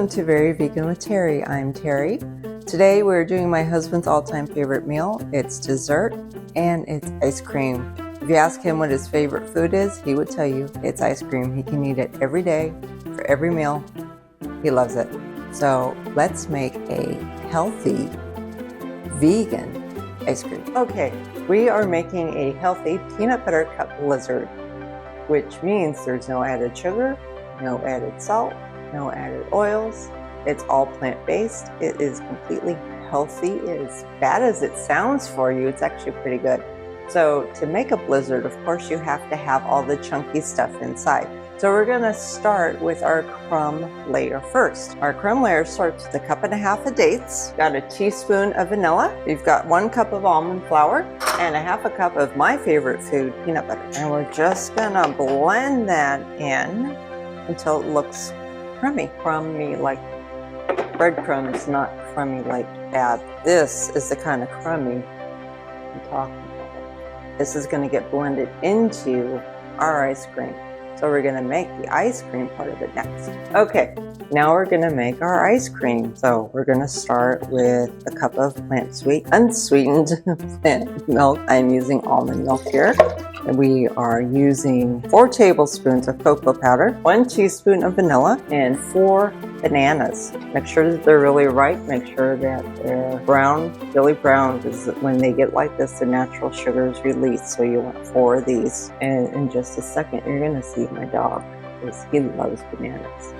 Welcome to Very Vegan with Terry. I'm Terry. Today we're doing my husband's all-time favorite meal. It's dessert and it's ice cream. If you ask him what his favorite food is, he would tell you it's ice cream. He can eat it every day for every meal. He loves it. So let's make a healthy vegan ice cream. Okay, we are making a healthy peanut butter cup blizzard, which means there's no added sugar, no added salt, no added oils. It's all plant-based. It is completely healthy. As bad as it sounds for you, it's actually pretty good. So to make a blizzard, of course, you have to have all the chunky stuff inside. So we're gonna start with our crumb layer first. Our crumb layer starts with 1.5 cups of dates, got a teaspoon of vanilla, you've got 1 cup of almond flour, and 1/2 cup of my favorite food, peanut butter. And we're just gonna blend that in until it looks crummy. Crummy like breadcrumbs, not crummy like bad. This is the kind of crummy I'm talking about. This is gonna get blended into our ice cream. So we're gonna make the ice cream part of it next. Okay, now we're gonna make our ice cream. So we're gonna start with 1 cup of unsweetened plant milk. I'm using almond milk here. And we are using 4 tablespoons of cocoa powder, 1 teaspoon of vanilla, and 4 bananas. Make sure that they're really ripe. Make sure that they're brown, really brown, because when they get like this, the natural sugar is released. So you want 4 of these. And in just a second, you're gonna see my dog, because he loves bananas.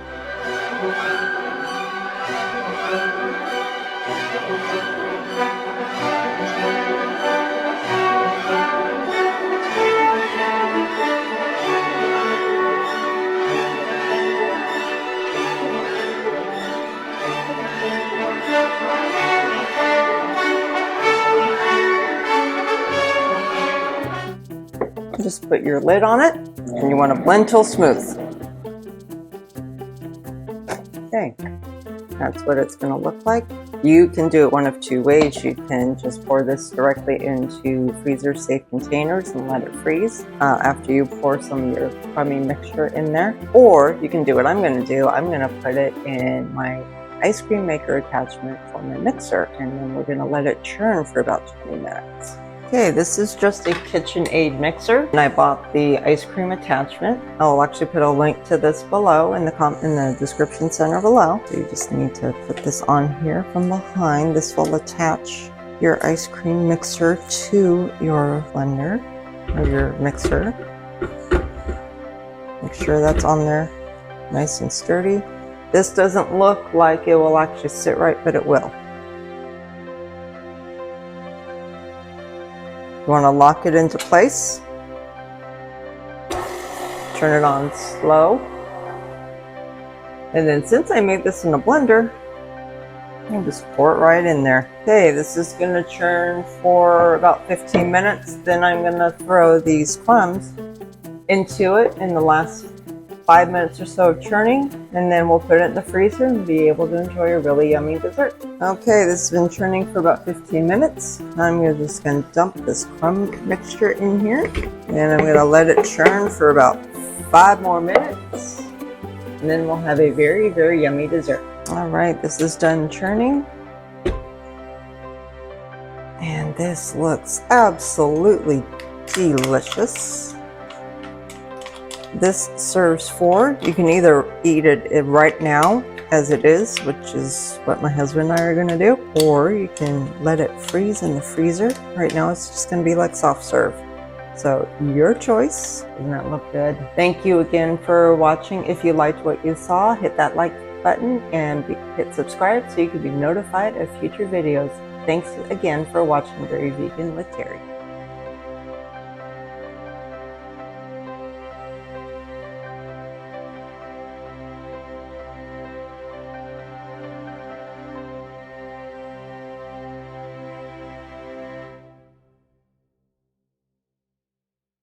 Just put your lid on it, and you want to blend till smooth. Okay, that's what it's going to look like. You can do it one of 2 ways. You can just pour this directly into freezer-safe containers and let it freeze after you pour some of your crummy mixture in there. Or you can do what I'm going to do. I'm going to put it in my ice cream maker attachment for my mixer, and then we're going to let it churn for about 20 minutes. Okay, this is just a KitchenAid mixer, and I bought the ice cream attachment. I'll actually put a link to this below in the description center below. So you just need to put this on here from behind. This will attach your ice cream mixer to your blender or your mixer. Make sure that's on there nice and sturdy. This doesn't look like it will actually sit right, but it will. You want to lock it into place. Turn it on slow. And then since I made this in a blender, I'll just pour it right in there. Okay, this is going to churn for about 15 minutes. Then I'm going to throw these crumbs into it in the last 5 minutes or so of churning, and then we'll put it in the freezer and be able to enjoy a really yummy dessert. Okay, this has been churning for about 15 minutes. I'm just going to dump this crumb mixture in here, and I'm going to let it churn for about 5 more minutes, and then we'll have a very, very yummy dessert. All right, this is done churning, and this looks absolutely delicious. This serves 4. You can either eat it right now as it is, which is what my husband and I are going to do, or you can let it freeze in the freezer. Right now it's just going to be like soft serve. So your choice. Doesn't that look good? Thank you again for watching. If you liked what you saw, hit that like button and hit subscribe so you can be notified of future videos. Thanks again for watching Very Vegan with Terry.